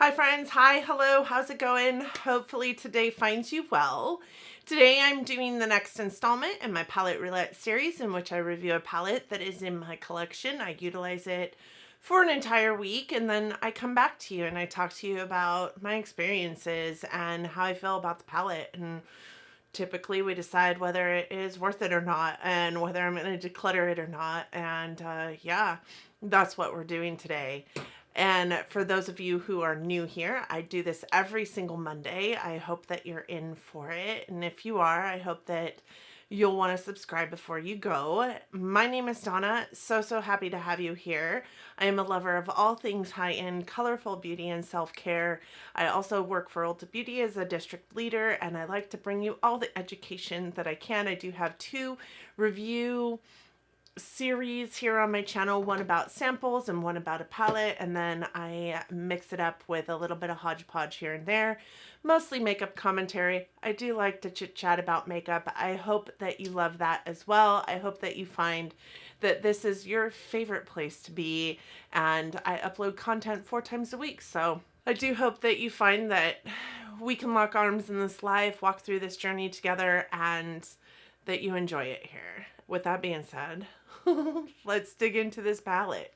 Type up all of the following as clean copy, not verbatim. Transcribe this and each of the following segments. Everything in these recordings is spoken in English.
Hi friends, hi, hello, how's it going? Hopefully today finds you well. Today I'm doing the next installment in my palette roulette series in which I review a palette that is in my collection. I utilize it for an entire week and then I come back to you and I talk to you about my experiences and how I feel about the palette, and typically we decide whether it is worth it or not and whether I'm going to declutter it or not. And yeah, that's what we're doing today. And for those of you who are new here, I do this every single Monday. I hope that you're in for it. And if you are, I hope that you'll want to subscribe before you go. My name is Donna. So happy to have you here. I am a lover of all things high-end, colorful beauty and self-care. I also work for Ulta Beauty as a district leader, and I like to bring you all the education that I can. I do have two review series here on my channel, one about samples and one about a palette, and then I mix it up with a little bit of hodgepodge here and there, mostly makeup commentary. I do like to chit chat about makeup. I hope that you love that as well. I hope that you find that this is your favorite place to be, and I upload content 4 times a week, so I do hope that you find that we can lock arms in this life, walk through this journey together, and that you enjoy it here. With that being said, let's dig into this palette.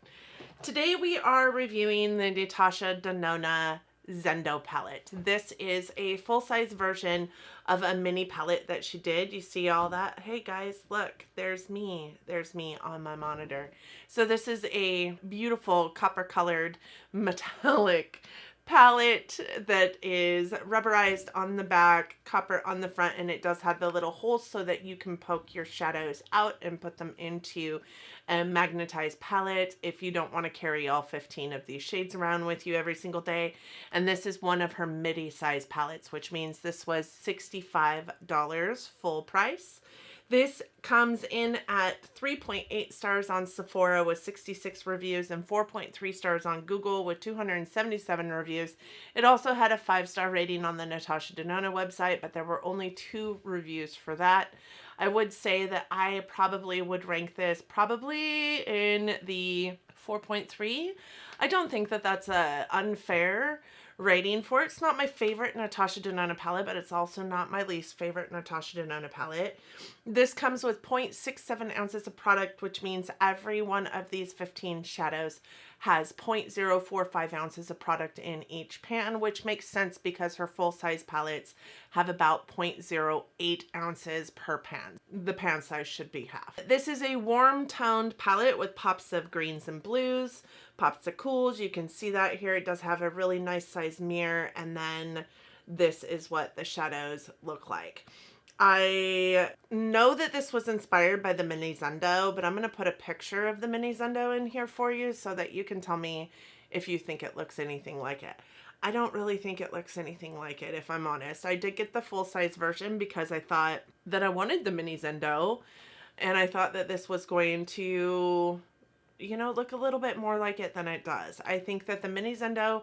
Today we are reviewing the Natasha Denona Zendo palette. This is a full-size version of a mini palette that she did. You see all that? Hey guys, look, there's me. There's me on my monitor. So this is a beautiful copper-colored metallic palette that is rubberized on the back, copper on the front, and it does have the little holes so that you can poke your shadows out and put them into a magnetized palette if you don't want to carry all 15 of these shades around with you every single day. And this is one of her midi size palettes, which means this was $65 full price. This comes in at 3.8 stars on Sephora with 66 reviews and 4.3 stars on Google with 277 reviews. It also had a 5-star rating on the Natasha Denona website, but there were only 2 reviews for that. I would say that I probably would rank this probably in the 4.3. I don't think that that's a unfair rating for it. It's not my favorite Natasha Denona palette, but it's also not my least favorite Natasha Denona palette. This comes with 0.67 ounces of product, which means every one of these 15 shadows has 0.045 ounces of product in each pan, which makes sense because her full-size palettes have about 0.08 ounces per pan. The pan size should be half. This is a warm-toned palette with pops of greens and blues, pops of cools. You can see that here. It does have a really nice size mirror, and then this is what the shadows look like. I know that this was inspired by the Mini Zendo, but I'm going to put a picture of the Mini Zendo in here for you so that you can tell me if you think it looks anything like it. I don't really think it looks anything like it, if I'm honest. I did get the full-size version because I thought that I wanted the Mini Zendo, and I thought that this was going to, you know, look a little bit more like it than it does. I think that the Mini Zendo,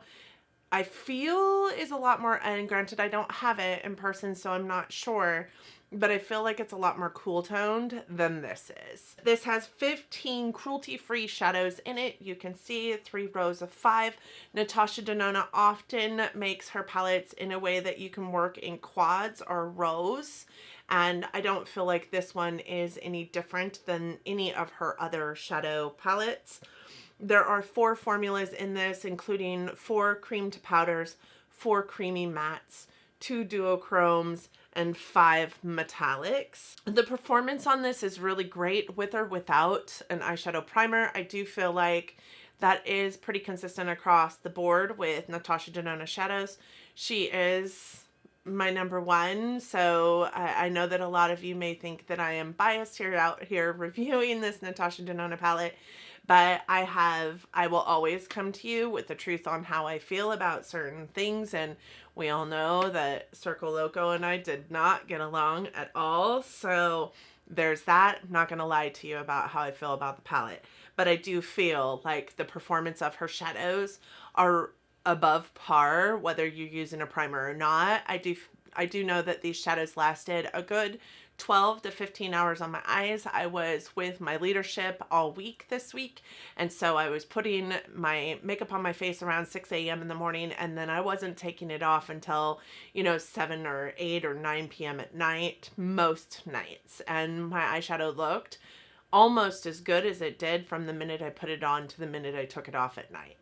I feel, is a lot more, and granted I don't have it in person so I'm not sure, but I feel like it's a lot more cool toned than this is. This has 15 cruelty-free shadows in it. You can see 3 rows of 5. Natasha Denona often makes her palettes in a way that you can work in quads or rows, and I don't feel like this one is any different than any of her other shadow palettes. There are 4 formulas in this, including 4 cream to powders, 4 creamy mattes, 2 duochromes, and 5 metallics. The performance on this is really great with or without an eyeshadow primer. I do feel like that is pretty consistent across the board with Natasha Denona shadows. She is my number one, so I know that a lot of you may think that I am biased out here reviewing this Natasha Denona palette, but I will always come to you with the truth on how I feel about certain things, and we all know that Circle Loco and I did not get along at all, so there's that. I'm not going to lie to you about how I feel about the palette, but I do feel like the performance of her shadows are above par, whether you're using a primer or not. I do I do know that these shadows lasted a good 12 to 15 hours on my eyes. I was with my leadership all week this week, and so I was putting my makeup on my face around 6 a.m. in the morning, and then I wasn't taking it off until, 7 or 8 or 9 p.m. at night, most nights. And my eyeshadow looked almost as good as it did from the minute I put it on to the minute I took it off at night.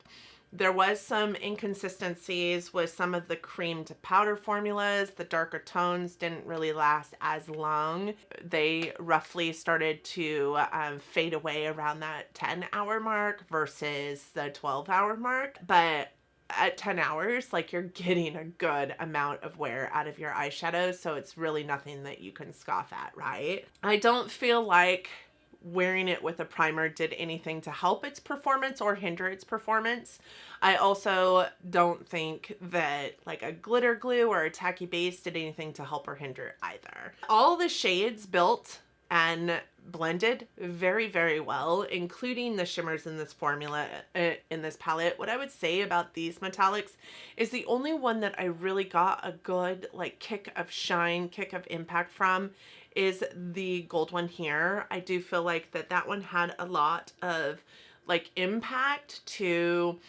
There was some inconsistencies with some of the cream to powder formulas. The darker tones didn't really last as long. They roughly started to fade away around that 10-hour mark versus the 12-hour mark. But at 10 hours, like, you're getting a good amount of wear out of your eyeshadow, so it's really nothing that you can scoff at, right? I don't feel like wearing it with a primer did anything to help its performance or hinder its performance. I also don't think that like a glitter glue or a tacky base did anything to help or hinder either. All the shades built and blended very, very well, including the shimmers in this formula, in this palette. What I would say about these metallics is the only one that I really got a good like kick of shine, kick of impact from is the gold one here. I do feel like that one had a lot of like impact to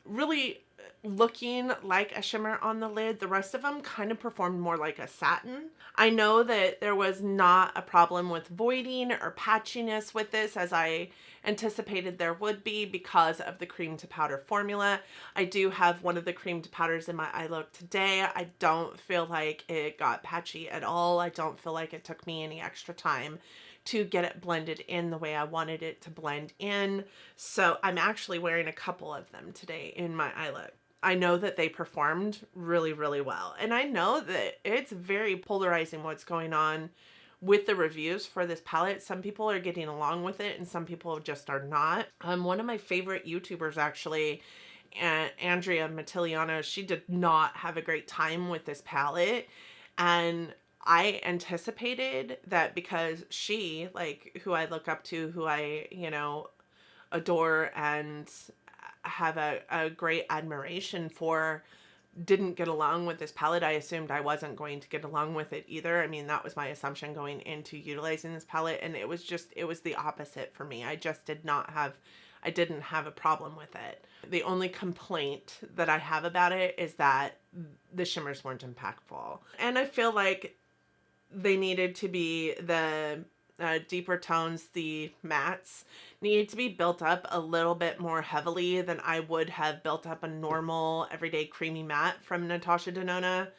really looking like a shimmer on the lid. The rest of them kind of performed more like a satin. I know that there was not a problem with voiding or patchiness with this, as I anticipated there would be because of the cream to powder formula. I do have one of the cream to powders in my eye look today. I don't feel like it got patchy at all. I don't feel like it took me any extra time to get it blended in the way I wanted it to blend in. So I'm actually wearing a couple of them today in my eye look. I know that they performed really, really well. And I know that it's very polarizing what's going on with the reviews for this palette. Some people are getting along with it and some people just are not. One of my favorite YouTubers actually, Andrea Mattiliano, she did not have a great time with this palette. And I anticipated that because she, like, who I look up to, who I, adore and have a great admiration for, didn't get along with this palette. I assumed I wasn't going to get along with it either. I mean, that was my assumption going into utilizing this palette, and it was the opposite for me. I didn't have a problem with it. The only complaint that I have about it is that the shimmers weren't impactful. And I feel like they needed to be the deeper tones, the mattes, needed to be built up a little bit more heavily than I would have built up a normal everyday creamy matte from Natasha Denona.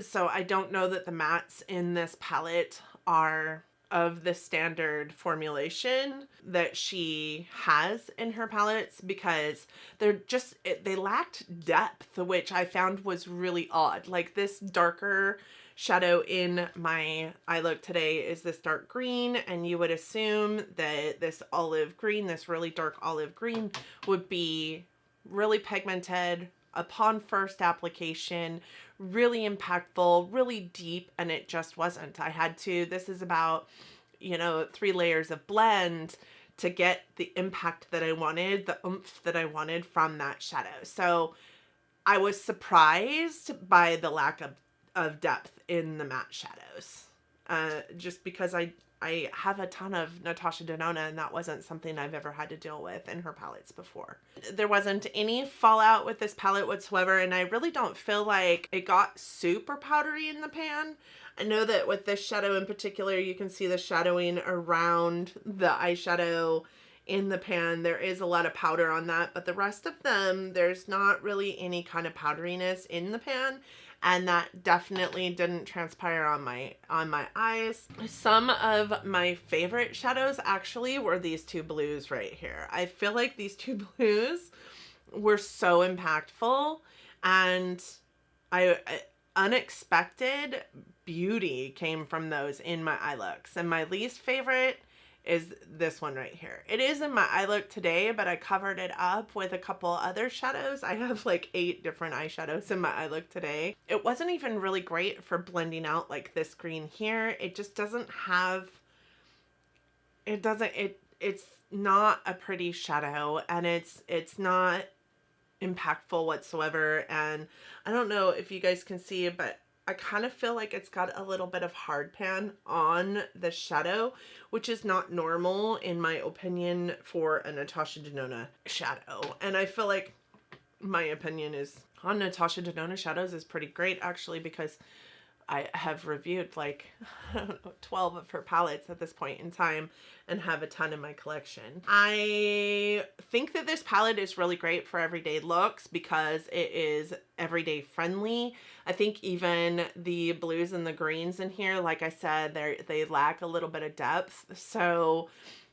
So I don't know that the mattes in this palette are of the standard formulation that she has in her palettes, because they lacked depth, which I found was really odd. Like, this darker shadow in my eye look today is this dark green, and you would assume that this olive green, this really dark olive green, would be really pigmented upon first application, really impactful, really deep, and it just wasn't. This is about, 3 layers of blend to get the impact that I wanted, the oomph that I wanted from that shadow. So I was surprised by the lack of depth in the matte shadows, just because I have a ton of Natasha Denona, and that wasn't something I've ever had to deal with in her palettes before. There wasn't any fallout with this palette whatsoever, and I really don't feel like it got super powdery in the pan. I know that with this shadow in particular, you can see the shadowing around the eyeshadow in the pan. There is a lot of powder on that, but the rest of them, there's not really any kind of powderiness in the pan. And that definitely didn't transpire on my eyes. Some of my favorite shadows actually were these two blues right here. I feel like these two blues were so impactful, and unexpected beauty came from those in my eye looks. And my least favorite is this one right here. It is in my eye look today, but I covered it up with a couple other shadows. I have like 8 different eyeshadows in my eye look today. It wasn't even really great for blending out like this green here. It just doesn't have, it's not a pretty shadow, and it's not impactful whatsoever. And I don't know if you guys can see, but I kind of feel like it's got a little bit of hard pan on the shadow, which is not normal in my opinion for a Natasha Denona shadow. And I feel like my opinion is on Natasha Denona shadows is pretty great actually, because I have reviewed like, I don't know, 12 of her palettes at this point in time and have a ton in my collection. I think that this palette is really great for everyday looks because it is everyday friendly. I think even the blues and the greens in here, like I said, they lack a little bit of depth. So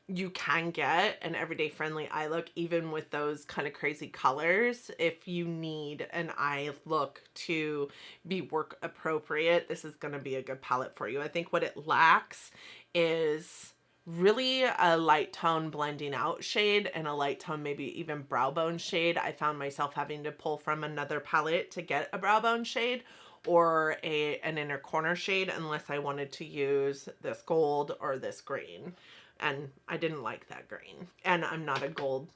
you can get an everyday friendly eye look even with those kind of crazy colors. If you need an eye look to be work appropriate, this is going to be a good palette for you. I think what it lacks is really a light tone blending out shade and a light tone, maybe even brow bone shade. I found myself having to pull from another palette to get a brow bone shade or an inner corner shade unless I wanted to use this gold or this green. And I didn't like that green. And I'm not a gold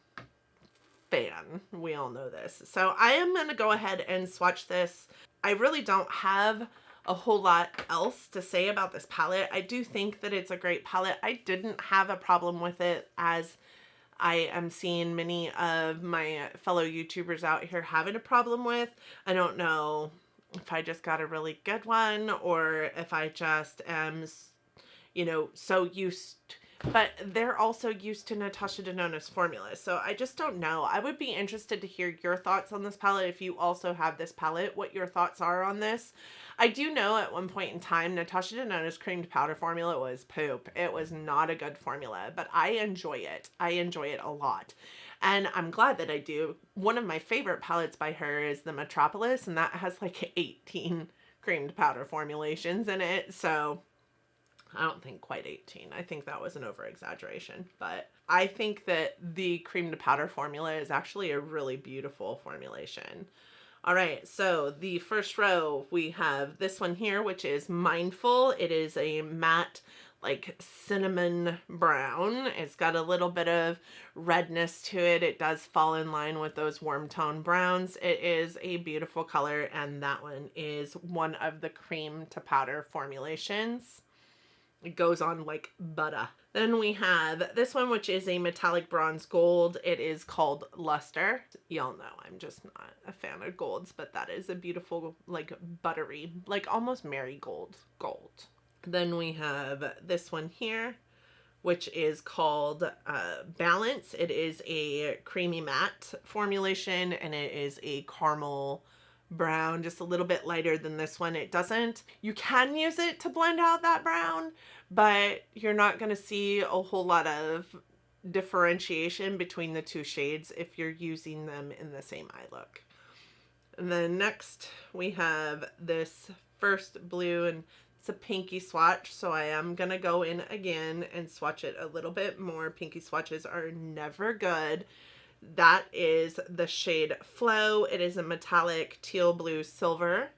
fan. We all know this. So I am going to go ahead and swatch this. I really don't have a whole lot else to say about this palette. I do think that it's a great palette. I didn't have a problem with it, as I am seeing many of my fellow YouTubers out here having a problem with. I don't know if I just got a really good one or if I just am, you know, so used, but they're also used to Natasha Denona's formula. So I just don't know. I would be interested to hear your thoughts on this palette. If you also have this palette, what your thoughts are on this. I do know at one point in time, Natasha Denona's creamed powder formula was poop. It was not a good formula, but I enjoy it. I enjoy it a lot. And I'm glad that I do. One of my favorite palettes by her is the Metropolis, and that has like 18 creamed powder formulations in it. So I don't think quite 18. I think that was an over-exaggeration. But I think that the creamed powder formula is actually a really beautiful formulation. All right, so the first row, we have this one here, which is Mindful. It is a matte, like cinnamon brown. It's got a little bit of redness to it. It does fall in line with those warm tone browns. It is a beautiful color, and that one is one of the cream to powder formulations. It goes on like butter. Then we have this one, which is a metallic bronze gold. It is called Luster. Y'all know I'm just not a fan of golds, but that is a beautiful, like buttery, like almost marigold gold. Then we have this one here, which is called Balance. It is a creamy matte formulation, and it is a caramel brown, just a little bit lighter than this one. It doesn't, you can use it to blend out that brown, but you're not going to see a whole lot of differentiation between the two shades if you're using them in the same eye look. And then next we have this first blue, and it's a pinky swatch, so I am going to go in again and swatch it a little bit more. Pinky swatches are never good. That is the shade Flow. It is a metallic teal blue silver.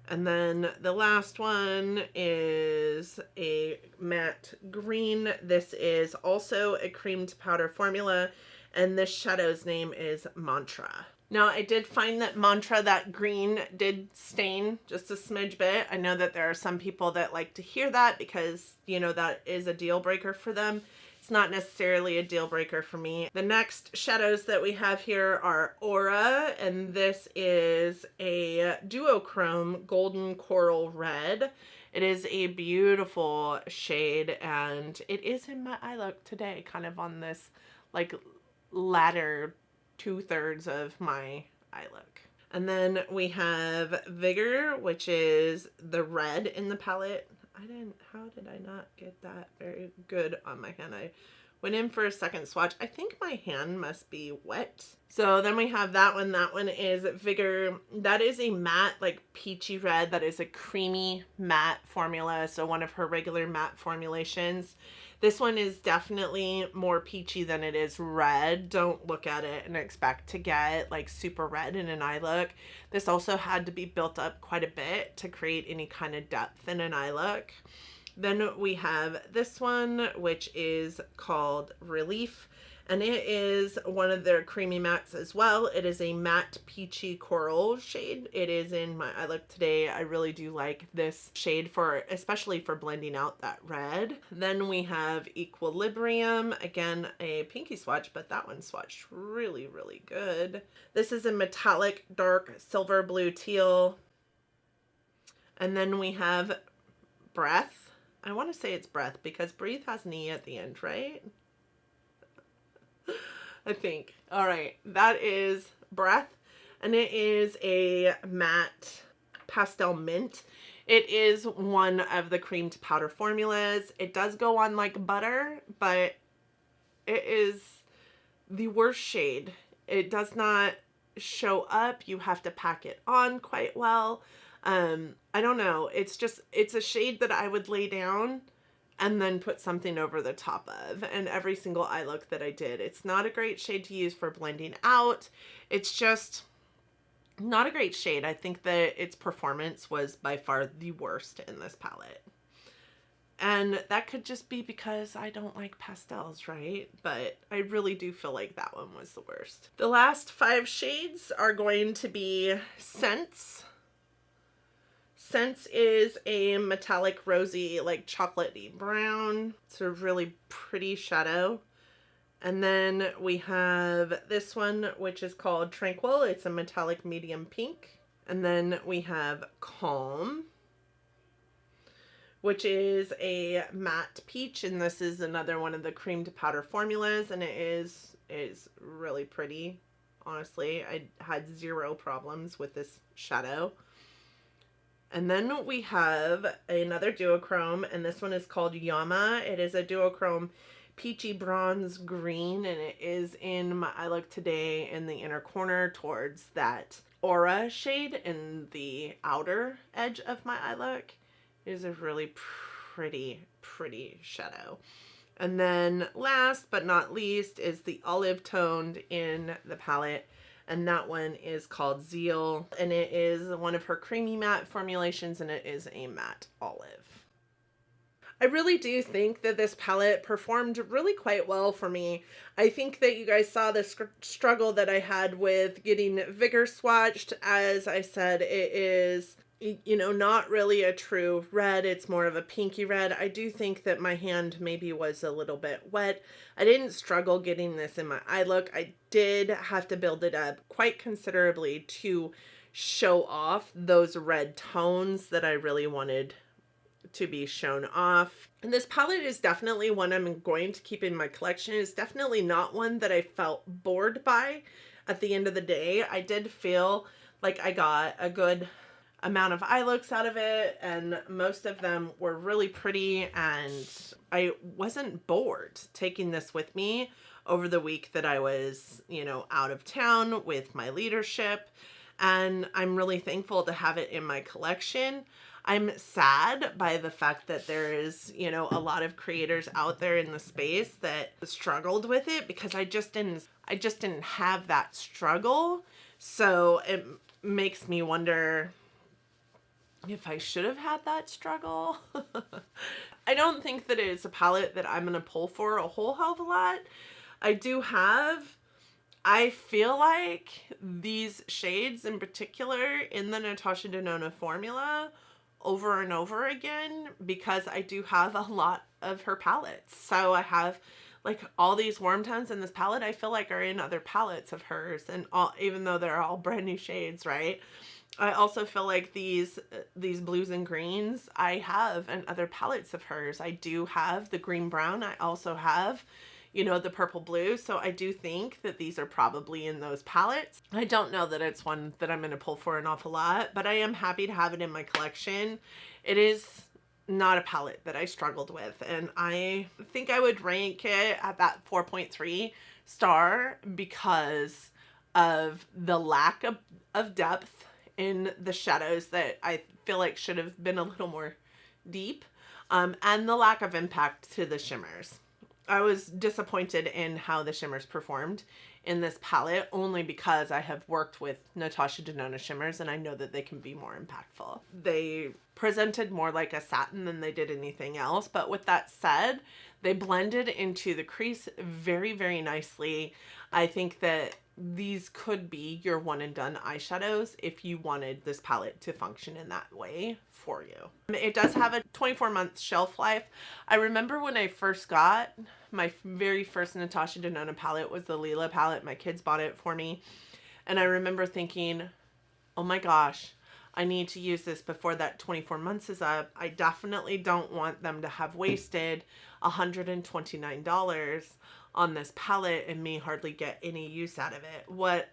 And then the last one is a matte green. This is also a creamed powder formula, and this shadow's name is Mantra. Now, I did find that Mantra, that green, did stain just a smidge bit. I know that there are some people that like to hear that because, you know, that is a deal breaker for them. It's not necessarily a deal breaker for me. The next shadows that we have here are Aura, and this is a duochrome golden coral red. It is a beautiful shade, and it is in my eye look today, kind of on this like latter 2/3 of my eye look. And then we have Vigor, which is the red in the palette. How did I not get that very good on my hand? I went in for a second swatch. I think my hand must be wet. So then we have that one. That one is Vigor. That is a matte, like peachy red. That is a creamy matte formula. So one of her regular matte formulations. This one is definitely more peachy than it is red. Don't look at it and expect to get like super red in an eye look. This also had to be built up quite a bit to create any kind of depth in an eye look. Then we have this one, which is called Relief, and it is one of their creamy mattes as well. It is a matte peachy coral shade. It is in my eye look today. I really do like this shade for, especially for blending out that red. Then we have Equilibrium, again a pinky swatch, but that one swatched really, really good. This is a metallic dark silver blue teal. And then we have Breath. I want to say it's Breath because breathe has an E at the end, right? I think. All right, that is Breath, and it is a matte pastel mint. It is one of the cream to powder formulas. It does go on like butter, but it is the worst shade. It does not show up. You have to pack it on quite well. I don't know. It's a shade that I would lay down and then put something over the top of, and every single eye look that I did. It's not a great shade to use for blending out. It's just not a great shade. I think that its performance was by far the worst in this palette. And that could just be because I don't like pastels, right? But I really do feel like that one was the worst. The last 5 shades are going to be Scents. Scents is a metallic rosy, like chocolatey brown. It's a really pretty shadow. And then we have this one, which is called Tranquil. It's a metallic medium pink. And then we have Calm, which is a matte peach. And this is another one of the cream to powder formulas. And it is really pretty. Honestly, I had 0 problems with this shadow. And then we have another duochrome, and this one is called Yama. It is a duochrome peachy bronze green, and it is in my eye look today in the inner corner towards that aura shade in the outer edge of my eye look. It is a really pretty shadow. And then last but not least is the olive toned in the palette. And that one is called Zeal, and it is one of her creamy matte formulations, and it is a matte olive. I really do think that this palette performed really quite well for me. I think that you guys saw the struggle that I had with getting Vigor swatched. As I said, it is, you know, not really a true red. It's more of a pinky red. I do think that my hand maybe was a little bit wet. I didn't struggle getting this in my eye look. I did have to build it up quite considerably to show off those red tones that I really wanted to be shown off. And this palette is definitely one I'm going to keep in my collection. It's definitely not one that I felt bored by at the end of the day. I did feel like I got a good amount of eye looks out of it, and most of them were really pretty, and I wasn't bored taking this with me over the week that I was, you know, out of town with my leadership, and I'm really thankful to have it in my collection. I'm sad by the fact that there is, you know, a lot of creators out there in the space that struggled with it, because I just didn't have that struggle. So it makes me wonder if I should have had that struggle. I don't think that it's a palette that I'm going to pull for a whole hell of a lot. I feel like these shades in particular in the Natasha Denona formula over and over again, because I do have a lot of her palettes. So I have like all these warm tones in this palette I feel like are in other palettes of hers, and all, even though they're all brand new shades, right? I also feel like these blues and greens I have in other palettes of hers. I do have the green brown. I also have, you know, the purple blue. So I do think that these are probably in those palettes. I don't know that it's one that I'm going to pull for an awful lot, but I am happy to have it in my collection. It is not a palette that I struggled with, and I think I would rank it at that 4.3 star because of the lack of depth in the shadows that I feel like should have been a little more deep, and the lack of impact to the shimmers. I was disappointed in how the shimmers performed in this palette, only because I have worked with Natasha Denona shimmers and I know that they can be more impactful. They presented more like a satin than they did anything else, but with that said, they blended into the crease very, very nicely. I think that these could be your one and done eyeshadows if you wanted this palette to function in that way for you. It does have a 24-month shelf life. I remember when I first got my very first Natasha Denona palette was the Lila palette. My kids bought it for me. And I remember thinking, oh my gosh, I need to use this before that 24 months is up. I definitely don't want them to have wasted $129 on this palette and me hardly get any use out of it. What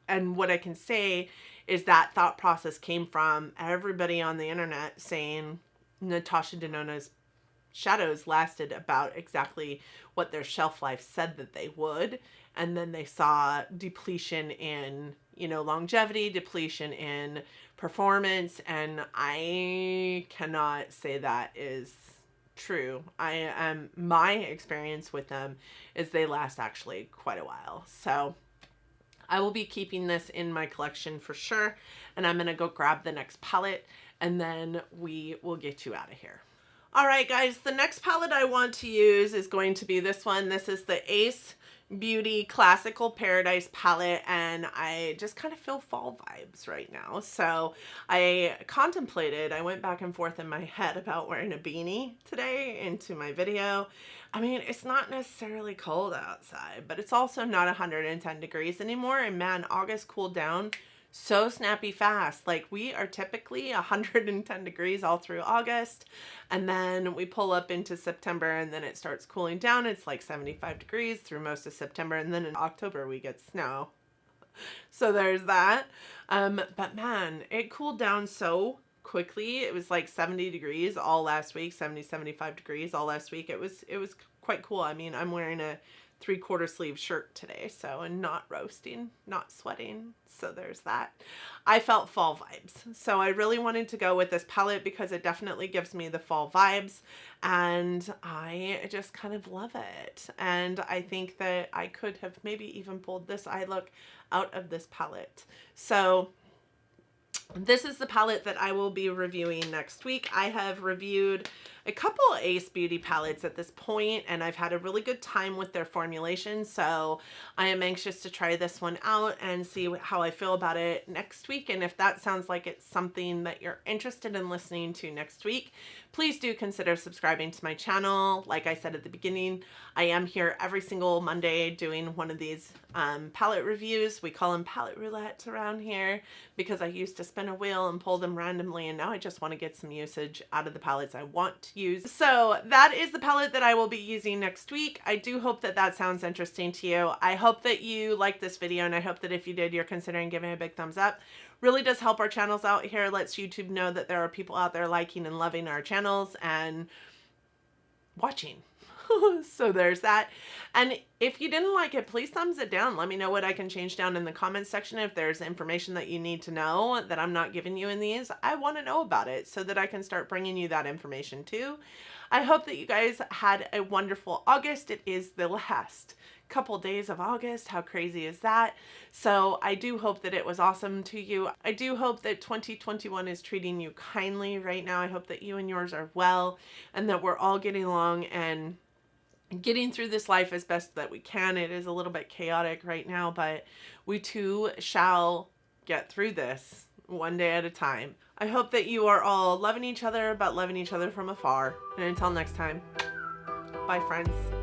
I can say is that thought process came from everybody on the internet saying Natasha Denona's shadows lasted about exactly what their shelf life said that they would, and then they saw depletion in, you know, longevity, depletion in performance, and I cannot say that is true. My experience with them is they last actually quite a while. So I will be keeping this in my collection for sure, and I'm gonna go grab the next palette and then we will get you out of here. All right, guys, the next palette I want to use is going to be this one. This is the Ace Beauty Classical Paradise palette, and I just kind of feel fall vibes right now. So I went back and forth in my head about wearing a beanie today into my video. I mean, it's not necessarily cold outside, but it's also not 110 degrees anymore. And man, August cooled down so snappy fast. Like, we are typically 110 degrees all through August, and then we pull up into September and then it starts cooling down. It's like 75 degrees through most of September, and then in October we get snow. So there's that. But man, it cooled down so quickly. It was like 70 degrees all last week, 75 degrees all last week. It was quite cool. I mean, I'm wearing a 3/4 sleeve shirt today, so, and not roasting, not sweating. So there's that. I felt fall vibes. So I really wanted to go with this palette because it definitely gives me the fall vibes, and I just kind of love it. And I think that I could have maybe even pulled this eye look out of this palette. So this is the palette that I will be reviewing next week. I have reviewed a couple Ace Beauty palettes at this point, and I've had a really good time with their formulations, so I am anxious to try this one out and see how I feel about it next week. And if that sounds like it's something that you're interested in listening to next week, please do consider subscribing to my channel. Like I said at the beginning, I am here every single Monday doing one of these palette reviews. We call them palette roulettes around here because I used to spin a wheel and pull them randomly, and now I just want to get some usage out of the palettes I want to use. So that is the palette that I will be using next week. I do hope that that sounds interesting to you. I hope that you liked this video, and I hope that if you did, you're considering giving it a big thumbs up. Really does help our channels out here. Lets YouTube know that there are people out there liking and loving our channels and watching. So there's that. And if you didn't like it, please thumbs it down. Let me know what I can change down in the comments section. If there's information that you need to know that I'm not giving you in these, I want to know about it so that I can start bringing you that information too. I hope that you guys had a wonderful August. It is the last couple days of August. How crazy is that? So I do hope that it was awesome to you. I do hope that 2021 is treating you kindly right now. I hope that you and yours are well, and that we're all getting along and getting through this life as best that we can. It is a little bit chaotic right now, but we too shall get through this one day at a time. I hope that you are all loving each other, but loving each other from afar. And until next time, bye friends.